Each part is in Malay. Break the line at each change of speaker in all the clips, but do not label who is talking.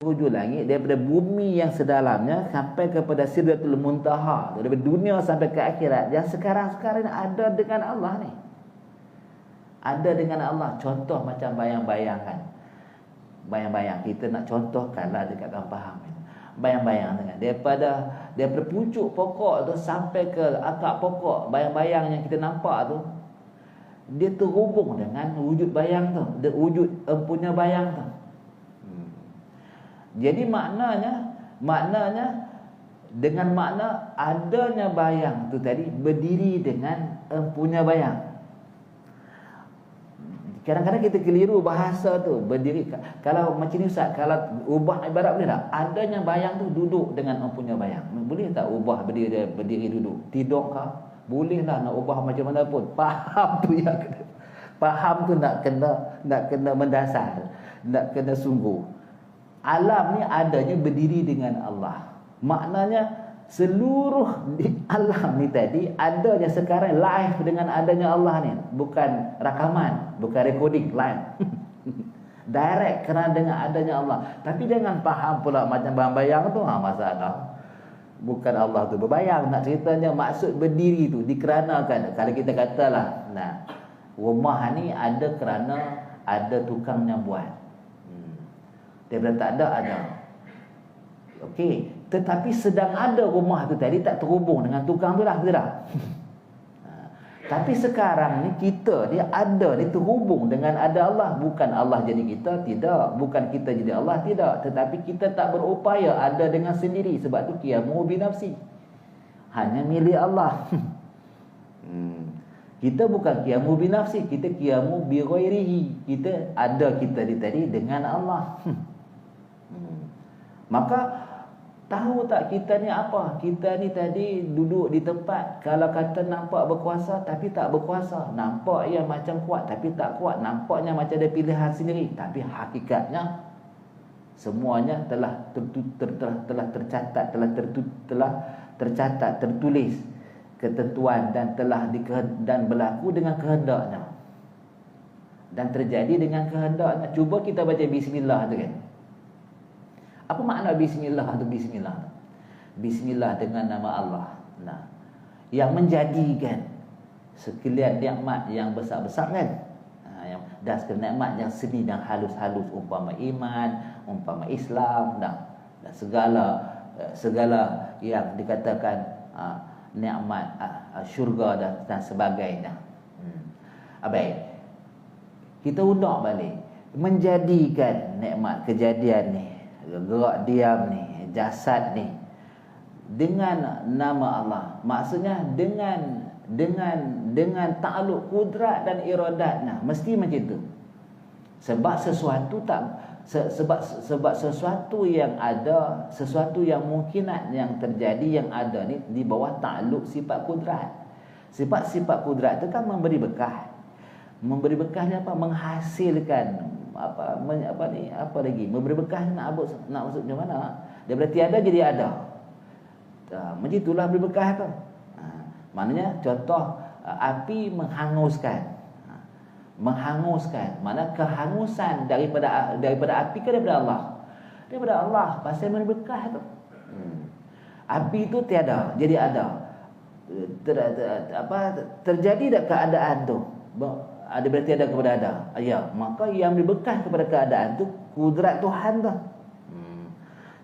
hujung langit, daripada bumi yang sedalamnya sampai kepada Sidratul Muntaha, daripada dunia sampai ke akhirat, yang sekarang-sekarang ada dengan Allah ni. Ada dengan Allah. Contoh macam bayang-bayangan. Bayang-bayang kita nak contohkanlah dekat kamu faham. Bayang-bayang dengan daripada pucuk pokok tu sampai ke akar pokok, bayang-bayang yang kita nampak tu, dia terhubung dengan wujud bayang tu, wujud empunya bayang tu. Jadi maknanya dengan makna adanya bayang tu tadi berdiri dengan empunya bayang. Kadang-kadang kita keliru bahasa tu, berdiri. Kalau macam ni Ustaz, kalau ubah ibarat boleh tak? Adanya bayang tu duduk dengan empunya bayang. Boleh tak ubah berdiri duduk? Tidur kah? Boleh lah, nak ubah macam mana pun. Faham tu yang kena. Faham tu nak kena mendasar, nak kena sungguh. Alam ni adanya berdiri dengan Allah. Maknanya seluruh di alam ni tadi adanya sekarang live dengan adanya Allah ni, bukan rakaman, bukan recording, live. Direct kerana dengan adanya Allah. Tapi jangan faham pula macam bayang tu, masalah. Bukan Allah tu berbayang. Nak ceritanya maksud berdiri tu dikeranakan. Kalau kita katalah, nah, rumah ni ada kerana ada tukang yang buat. Daripada tak ada. Okey, tetapi sedang ada rumah tu tadi tak terhubung dengan tukang tu lah, betul tak? Tapi sekarang ni kita dia ada, dia terhubung dengan ada Allah. Bukan Allah jadi kita, tidak. Bukan kita jadi Allah, tidak. Tetapi kita tak berupaya ada dengan sendiri. Sebab tu qiyamu binafsi, hanya milik Allah. Kita bukan qiyamu binafsi, kita qiyamu bi ghairihi. Kita ada kita tadi dengan Allah. Maka tahu tak kita ni apa? Kita ni tadi duduk di tempat, kalau kata nampak berkuasa tapi tak berkuasa, nampak yang macam kuat tapi tak kuat, nampaknya macam ada pilihan sendiri, tapi hakikatnya semuanya telah tercatat, telah tercatat, tertulis ketentuan dan berlaku dengan kehendaknya dan terjadi dengan kehendaknya. Cuba kita baca bismillah tu kan. Apa makna bismillah tu? Bismillah dengan nama Allah. Nah, yang menjadikan sekalian nikmat yang besar-besar kan. Yang dah sekalian nikmat yang seni dan halus-halus, umpama iman, umpama Islam, dan segala yang dikatakan nikmat syurga dan sebagainya. Baik. Kita undur balik. Menjadikan nikmat kejadian ni, gerak diam ni, jasad ni dengan nama Allah. Maksudnya dengan takluk kudrat dan iradatnya. Mesti macam tu. Sebab sesuatu yang ada, sesuatu yang mungkinat yang terjadi yang ada ni di bawah takluk sifat kudrat. Sifat kudrat tu kan memberi berkah. Memberi berkah ni apa? Menghasilkan apa lagi? Memberi berkah nak maksud macam mana? Daripada tiada jadi ada. Macam itulah beri berkah tu. Maknanya contoh api menghanguskan. Menghanguskan, mana kehangusan daripada api ke daripada Allah? Daripada Allah, pasal memberi berkah tu. Api tu tiada jadi ada. Terjadi tak keadaan tu? Ada berarti ada kepada ada. Ya, maka yang berberkah kepada keadaan tu kudrat Tuhan tu.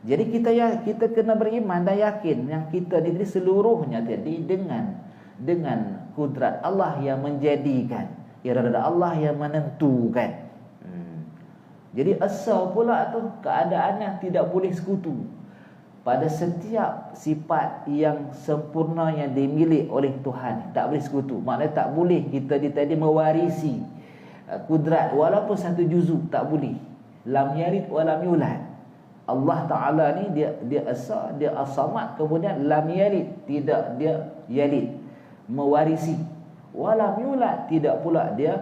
Jadi kita kena beriman dan yakin yang kita diri seluruhnya tadi dengan kudrat Allah yang menjadikan, irada Allah yang menentukan. Jadi asal pula tu keadaannya tidak boleh sekutu. Pada setiap sifat yang sempurna yang dimiliki oleh Tuhan, tak boleh sekutu. Maknanya tak boleh kita tadi mewarisi kudrat walaupun satu juzuk, tak boleh. Lam yalid wa lam yulad. Allah Ta'ala ni dia asa, dia as-samad, kemudian lam yalid, tidak dia yalid, mewarisi. Wa lam yulad, tidak pula dia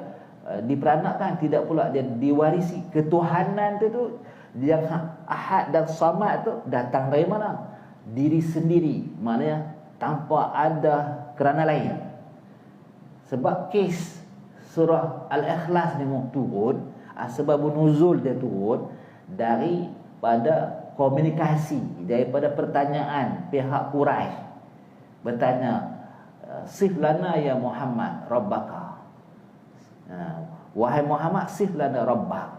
diperanakkan, tidak pula dia diwarisi. Ketuhanan tu yang ahad dan samad tu datang dari mana? Diri sendiri, maknanya tanpa ada kerana lain. Sebab kes surah Al-Ikhlas ni turun, sebab nuzul dia turun dari pada komunikasi daripada pertanyaan pihak Quraisy bertanya, sif lana ya Muhammad rabbaka, wahai Muhammad, sif lana rabbak,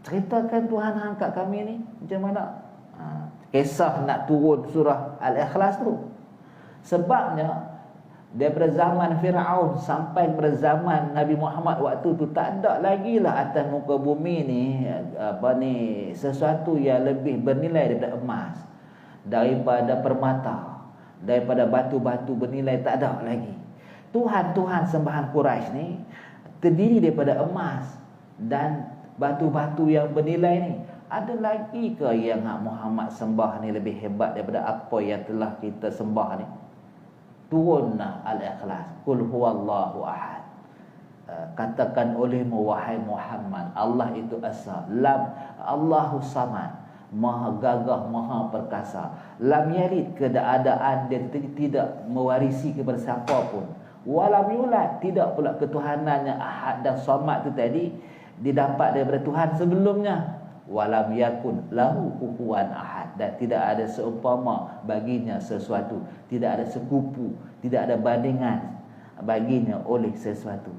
ceritakan Tuhan hang kat kami ni macam mana. Kisah nak turun surah Al-Ikhlas tu sebabnya daripada zaman Fir'aun sampai pada zaman Nabi Muhammad waktu tu tak ada lagi lah atas muka bumi ni sesuatu yang lebih bernilai daripada emas, daripada permata, daripada batu-batu bernilai, tak ada lagi. Tuhan sembahan Quraisy ni terdiri daripada emas dan batu-batu yang bernilai ni. Ada lagi ke yang Muhammad sembah ni lebih hebat daripada apa yang telah kita sembah ni? Turunlah Al-Ikhlas, Qul huwallahu ahad. Katakan olehmu wahai Muhammad, Allah itu Esa, Lam, Allahu Samad, Maha gagah, Maha perkasa. Lam yalid, keadaan dia tidak mewarisi kepada siapa pun. Walam yulad, tidak pula ketuhanannya ahad dan samad tu tadi didapat daripada Tuhan sebelumnya. Walam yakun lahu kufuwan ahad, dan tidak ada seumpama baginya sesuatu, tidak ada sekupu, tidak ada bandingan baginya oleh sesuatu.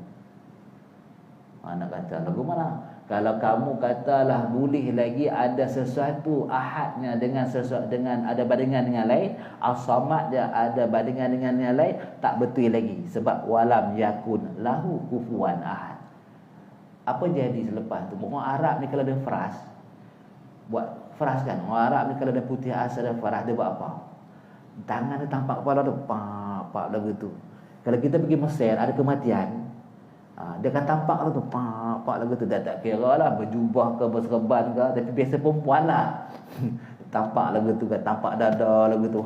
Nak kata lagu mana? Kalau kamu katalah boleh lagi ada sesuatu ahadnya dengan sesuatu, dengan ada bandingan dengan lain, as-samad dia ada bandingan dengan yang lain, tak betul lagi. Sebab walam yakun lahu kufuwan ahad. Apa jadi selepas tu? Orang Arab ni kalau ada fras, buat fras kan. Orang Arab ni kalau ada putih asal ada fras, dia buat apa? Tangan dia tampak kepala dia, pak lagu tu. Kalau kita pergi Mesir ada kematian, dia akan tampak lagu tu, pak lagu tu. Dah tak kira lah berjubah ke berserban ke, tapi biasa perempuan lah tampak lagu tu kan, tampak dada lagu tu.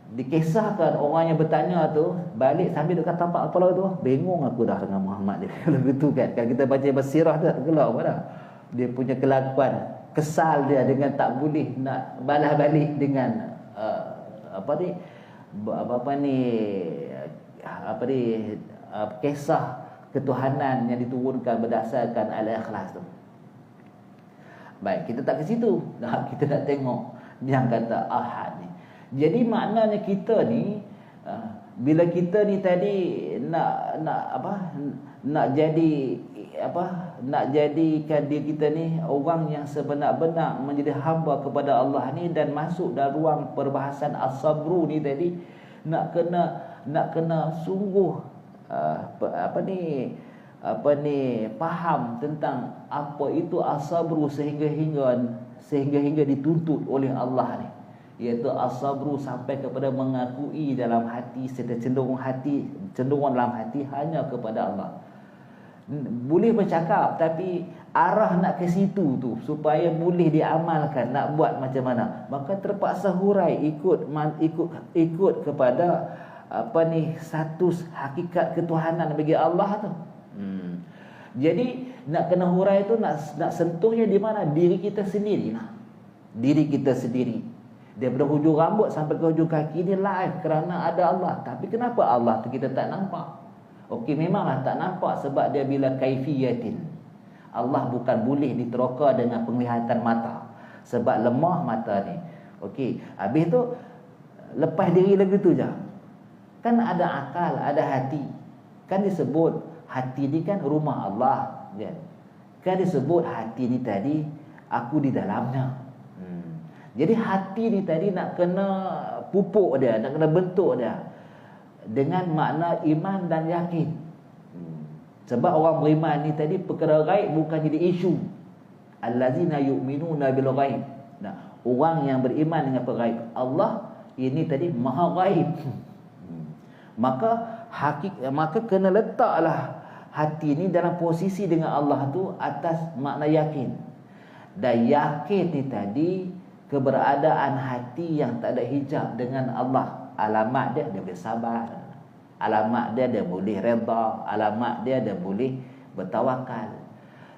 Dikisahkan orang yang bertanya tu balik sambil dekat tampak kepala tu, bingung aku dah dengan Muhammad dia lagu tu kan. Kalau kita baca bersirah tu tak gelak apa dah. Dia punya kelakuan, kesal dia dengan tak boleh nak balas balik dengan kisah ketuhanan yang diturunkan berdasarkan Al-Ikhlas tu. Baik, kita tak ke situ. Kita nak tengok yang kata ahad ni. Jadi maknanya kita ni bila kita ni tadi nak jadikan diri kita ni orang yang sebenar-benar menjadi hamba kepada Allah ni, dan masuk dalam ruang perbahasan as-sabru ni tadi, nak kena sungguh faham tentang apa itu as-sabru sehingga dituntut oleh Allah ni, iaitu as-sabru sampai kepada mengakui dalam hati serta cenderung dalam hati hanya kepada Allah. Boleh bercakap tapi arah nak ke situ tu supaya boleh diamalkan, nak buat macam mana, maka terpaksa hurai ikut kepada status hakikat ketuhanan bagi Allah tu. Jadi nak kena hurai tu, nak sentuhnya di mana? Diri kita sendiri lah. Diri kita sendiri, daripada hujung rambut sampai ke hujung kaki ni live kerana ada Allah. Tapi kenapa Allah tu kita tak nampak? Okey, memanglah tak nampak sebab dia bila kaifiyatin. Allah bukan boleh diteroka dengan penglihatan mata, sebab lemah mata ni. Okey, habis tu lepas diri lagi tu je. Kan ada akal, ada hati. Kan disebut hati ni kan rumah Allah, kan? Kan disebut hati ni tadi aku di dalamnya. Jadi hati ni tadi nak kena pupuk dia, nak kena bentuk dia dengan makna iman dan yakin. Sebab orang beriman ni tadi perkara gaib bukan jadi isu. Allazina yu'minuna bil ghaib. Nah, orang yang beriman dengan perkara gaib, Allah ini tadi maha gaib. Maka kena letaklah hati ni dalam posisi dengan Allah tu atas makna yakin. Dan yakin ni tadi keberadaan hati yang tak ada hijab dengan Allah. Alamat dia boleh sabar, alamat dia boleh redha, alamat dia boleh bertawakal.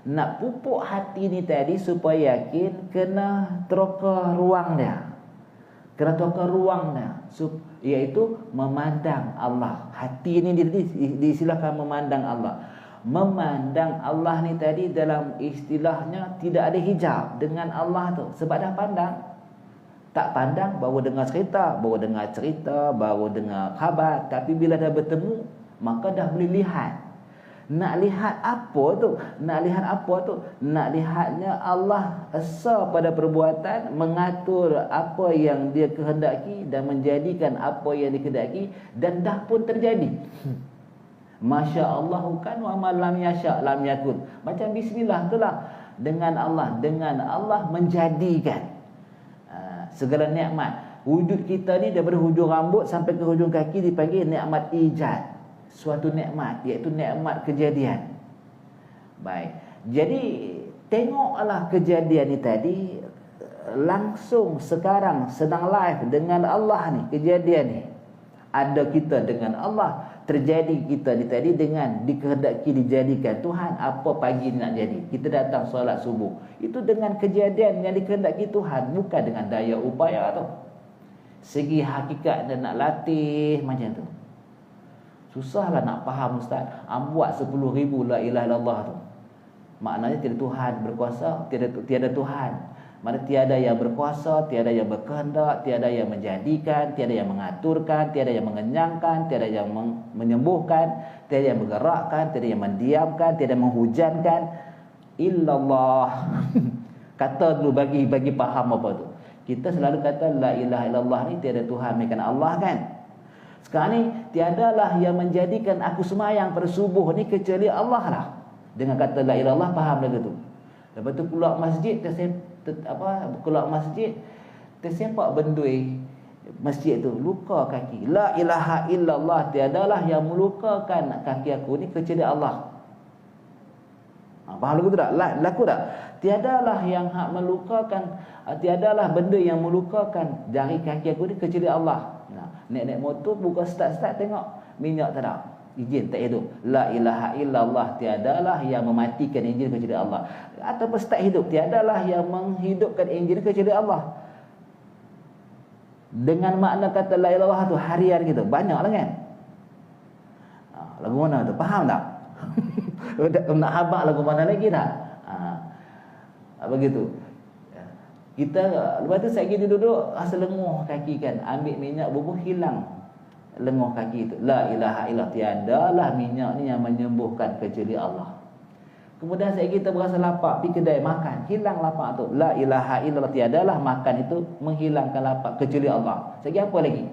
Nak pupuk hati ni tadi supaya yakin, kena teroka ruang dia. Kena teroka ruang dia, iaitu memandang Allah. Hati ni disilakan memandang Allah. memandang Allah ni tadi dalam istilahnya tidak ada hijab dengan Allah tu. Sebab dah pandang. Tak pandang, baru dengar cerita, baru dengar khabar. Tapi bila dah bertemu, maka dah boleh lihat. Nak lihat apa tu? Nak lihatnya Allah esa pada perbuatan, mengatur apa yang dia kehendaki dan menjadikan apa yang dikehendaki, dan dah pun terjadi. Masya Allah kan, wa ma lam yasha lam yakun. Macam bismillah itulah, dengan Allah menjadikan segala nikmat. Wujud kita ni daripada hujung rambut sampai ke hujung kaki dipanggil nikmat ijad. Suatu nikmat, iaitu nikmat kejadian. Baik. Jadi tengoklah kejadian ni tadi langsung sekarang sedang live dengan Allah ni, kejadian ni. Ada kita dengan Allah, terjadi kita ni tadi dengan dikehendaki dijadikan Tuhan. Apa pagi ni nak jadi? Kita datang solat subuh. Itu dengan kejadian yang dikehendaki Tuhan, bukan dengan daya upaya tu. Segi hakikat dan nak latih macam tu. Susahlah nak faham ustaz. Buat 10,000 la ilaha illallah tu. Maknanya tiada Tuhan berkuasa, tiada Tuhan. Mana tiada yang berkuasa, tiada yang berkehendak, tiada yang menjadikan, tiada yang mengaturkan, tiada yang mengenyangkan, tiada yang menyembuhkan, tiada yang menggerakkan, tiada yang mendiamkan, tiada yang menghujankan. Illallah. Kata dulu bagi faham apa tu. Kita selalu kata la ilaha illallah ni tiada Tuhan melainkan Allah kan. Sekarang ni tiadalah yang menjadikan aku semayang pada subuh ni kecuali Allah lah. Dengan kata la ilaha illallah faham lagu tu. Lepas tu keluar masjid tersempak bendui masjid tu, luka kaki. La ilaha illallah, tiadalah yang melukakan kaki aku ni kecuali Allah. Faham lagu tu tak? Laku tak? Tiadalah yang melukakan, tiadalah benda yang melukakan jari kaki aku ni kecuali Allah. Naik motor buka start tengok minyak tak ada, enjin tak hidup. La ilaha illallah, tiadalah yang mematikan enjin kecuali Allah. Ataupun start hidup, tiadalah yang menghidupkan enjin kecuali Allah. Dengan makna kata la ilaha illallah tu harian gitu, banyaklah kan. Lagu mana tu? Faham tak? Nak habaq lagu mana lagi tak? Begitu. Kita lepas tu saya pergi duduk asal lenguh kaki kan, ambil minyak bubuh, hilang lenguh kaki tu. La ilaha illallah, tiadalah minyak ni yang menyembuhkan kecuali Allah. Kemudian saya kita berasa lapar, pergi kedai makan, hilang lapar tu. La ilaha illallah, tiadalah makan itu menghilangkan lapar kecuali Allah. Saya apa lagi?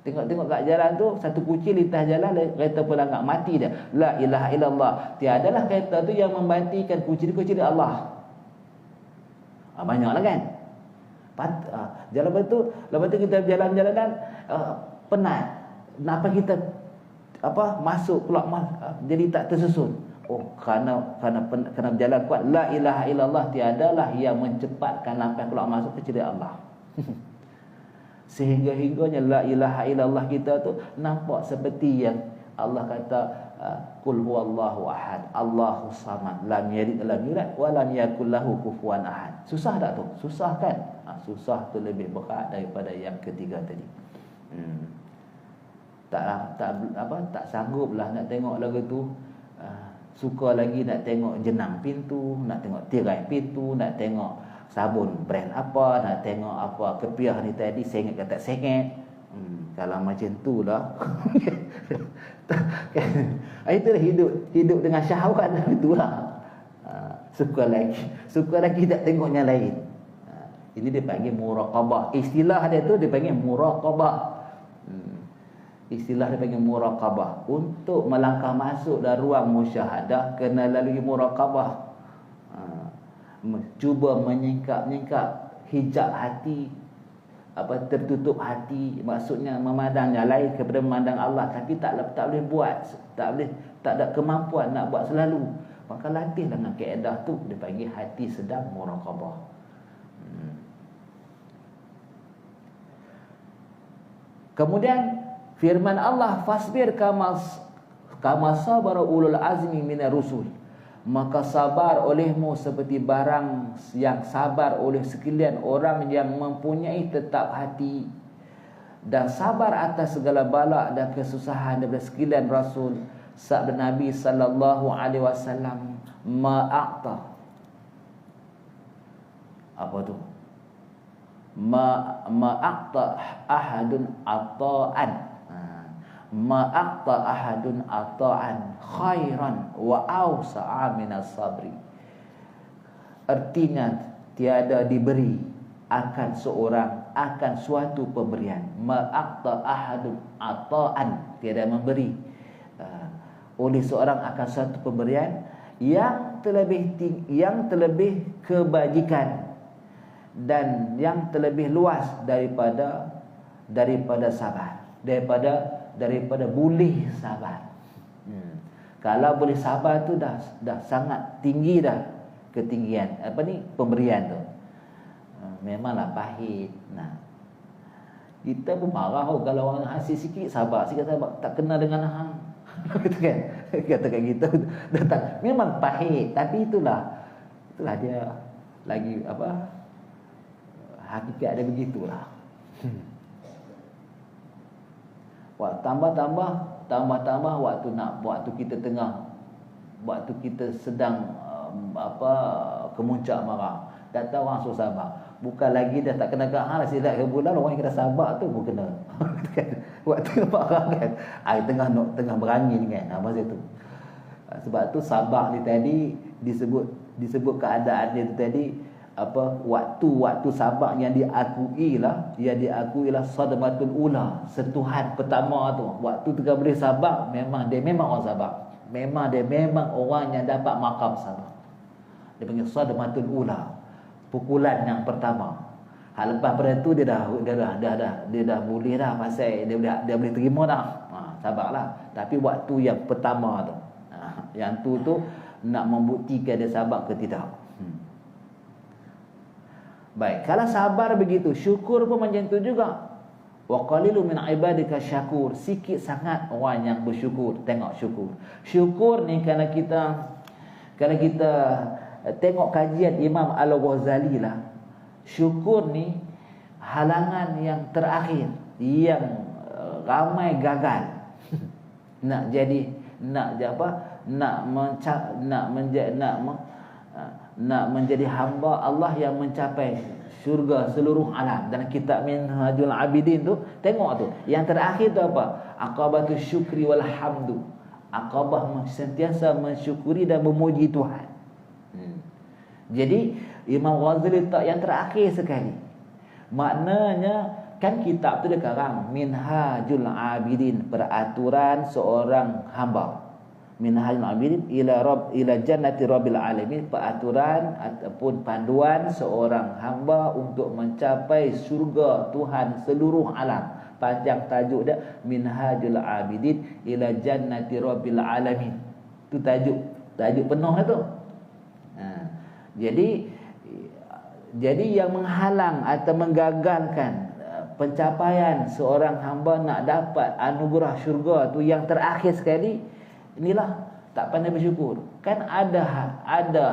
Tengok-tengok kat jalan tu, satu kucing lintas jalan, kereta pelanggar, mati dia. La ilaha illallah, tiadalah kereta tu yang membantikan kucing kecuali Allah. Banyaklah kan. Jalan lepas tu kita berjalan-jalan penat. Kenapa kita masuk keluar jadi tak tersusun? Kerana berjalan kuat. La ilaha illallah, tiadalah yang mencepatkan lampai keluar masuk kecuali Allah. Sehingga-hingganya la ilaha illallah kita tu nampak seperti yang Allah kata, qul huwallahu ahad, Allahus samad, lam yalid lam yulad wa lam yakul lahu kufuwan ahad. Susah tak tu? Susah kan? Susah tu lebih berat daripada yang ketiga tadi. Tak sangguplah nak tengok lagu tu. Suka lagi nak tengok jenang pintu, nak tengok tirai pintu, nak tengok sabun brand apa, nak tengok apa kepiah ni tadi, sengit ke tak sengit. Kalau macam tu lah. Itulah hidup dengan syahwat itulah. Suka lagi tak tengok yang lain. Ini dia panggil muraqabah. Istilah dia tu dia panggil muraqabah. Istilah dia panggil muraqabah. Untuk melangkah masuk dalam ruang musyahadah kena lalui muraqabah. Cuba menyingkap hijab hati, tertutup hati, maksudnya memandang yang lain kepada memandang Allah, tapi tak boleh buat, tak ada kemampuan nak buat selalu. Maka latihlah dengan kaedah tu, dia panggil hati sedang muraqabah. Kemudian firman Allah, fasbir kama sabara ulul azmi minar rusul, maka sabar olehmu seperti barang yang sabar oleh sekalian orang yang mempunyai tetap hati, dan sabar atas segala bala dan kesusahan daripada sekalian rasul, Sabda Nabi sallallahu alaihi wasallam, ma'aqta. Apa tu? Ma'aqta ahadun ata'an. Ma'aqta ahadun ata'an khairan wa awsa'a minas sabri. Artinya tiada diberi akan seorang akan suatu pemberian. Ma'aqta ahadun ata'an, tiada memberi oleh seorang akan suatu pemberian yang terlebih kebajikan dan yang terlebih luas daripada sabar, daripada boleh sabar. Kalau boleh sabar tu dah sangat tinggi dah ketinggian pemberian tu. Memanglah pahit. Nah, kita pun marah kalau orang hasil sikit sabar, tak kena dengan hang. Katakan kita datang memang pahit, tapi itulah dia lagi hakikat dia begitulah. Tambah waktu kita sedang kemuncak marah, datang orang suruh sabar. Bukan lagi dah tak kena hal silap ke bulan, orang yang kena sabar tu pun kena. Waktu marah kan, tengah berangin kan, masa tu. Sebab tu sabar ni tadi disebut keadaan dia tu tadi waktu sabar yang diakui lah sadmatul ula, sentuhan pertama tu. Waktu tu boleh sabar, memang orang sabar. Memang orang yang dapat makam sabar. Dia panggil sadmatul ula, pukulan yang pertama. Lepas pada tu dia dah boleh dah, pasal dia boleh terima dah. Sabarlah. Tapi waktu yang pertama tu, yang tu nak membuktikan dia sabar ke tidak. Baik, kalau sabar begitu, syukur pun macam tu juga. Wa qalilu min ibadika syakur, sikit sangat orang yang bersyukur. Tengok syukur. Syukur ni kalau kita tengok kajian Imam Al-Ghazali lah, syukur ni halangan yang terakhir yang ramai gagal nak menjadi hamba Allah yang mencapai syurga seluruh alam. Dalam kitab Minhajul Abidin tu tengok tu, yang terakhir tu apa? Aqabatus syukri wal hamdu. Aqabah sentiasa mensyukuri dan memuji Tuhan. Jadi Imam Ghazali letak yang terakhir sekali. Maknanya kan kitab tu dia karang Minhajul Abidin, peraturan seorang hamba. Minhajul Abidin ila jannati rabbil alamin, peraturan ataupun panduan seorang hamba untuk mencapai syurga Tuhan seluruh alam. Panjang tajuk dia Minhajul Abidin ila jannati rabbil alamin. Tu tajuk penuh tu. Jadi yang menghalang atau menggagalkan pencapaian seorang hamba nak dapat anugerah syurga tu yang terakhir sekali, inilah tak pandai bersyukur. Kan ada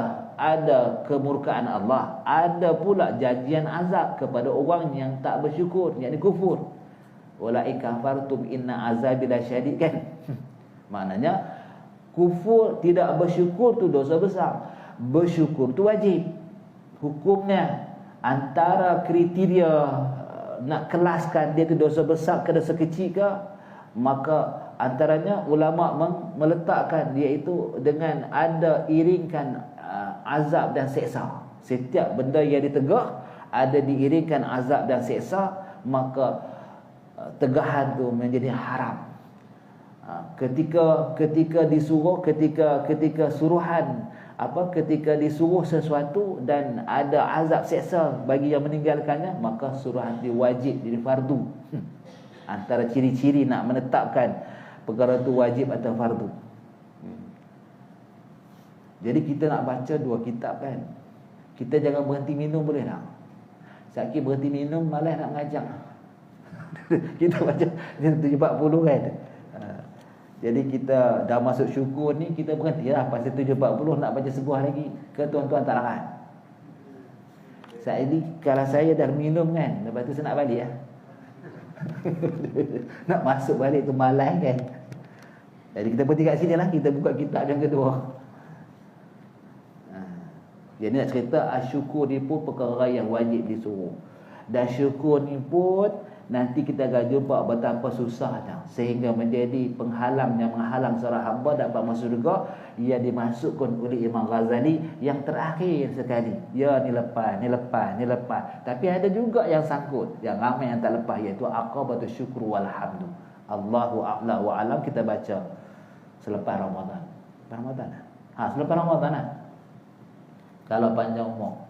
kemurkaan Allah, ada pula janjian azab kepada orang yang tak bersyukur, yakni kufur. Walai kafartum inna azabi lasyadid kan. Maknanya kufur, tidak bersyukur tu dosa besar. Bersyukur tu wajib. Hukumnya antara kriteria nak kelaskan dia tu dosa besar ke dosa kecil ke, maka antaranya ulama meletakkan iaitu dengan ada iringkan azab dan seksa. Setiap benda yang ditegak ada diiringkan azab dan seksa, maka tegahan tu menjadi haram. Ketika disuruh, ketika suruhan ketika disuruh sesuatu dan ada azab seksa bagi yang meninggalkannya, maka suruhan dia wajib, jadi fardu. Antara ciri-ciri nak menetapkan perkara tu wajib atau fardu. Jadi kita nak baca dua kitab kan, kita jangan berhenti minum, boleh tak? Sakit berhenti minum, malas nak mengajar. Kita baca 740 kan. Jadi kita dah masuk syukur ni, kita berhentilah pasal 740 nak baca sebuah lagi. Ke tuan-tuan tak larang? Kalau saya dah minum kan, lepas tu saya nak balik lah. Nak masuk balik tu malas kan. Jadi kita berhenti kat sini lah. Kita buka kitab yang kedua. Jadi nak cerita syukur ni pun perkara yang wajib disuruh. Dan syukur ni pun nanti kita akan jumpa betapa susahnya, sehingga menjadi penghalang yang menghalang seorang hamba dapat masuk surga. Ia dimasukkan oleh Imam Ghazali yang terakhir sekali. Ya, ni lepas, ni lepas, ni lepas. Tapi ada juga yang sangkut, yang ramai yang tak lepas, iaitu aqabatus syukur walhamdu. Allahu a'la wa alam, kita baca selepas Ramadan. Selepas Ramadan. Selepas Ramadan. Kalau panjang umur.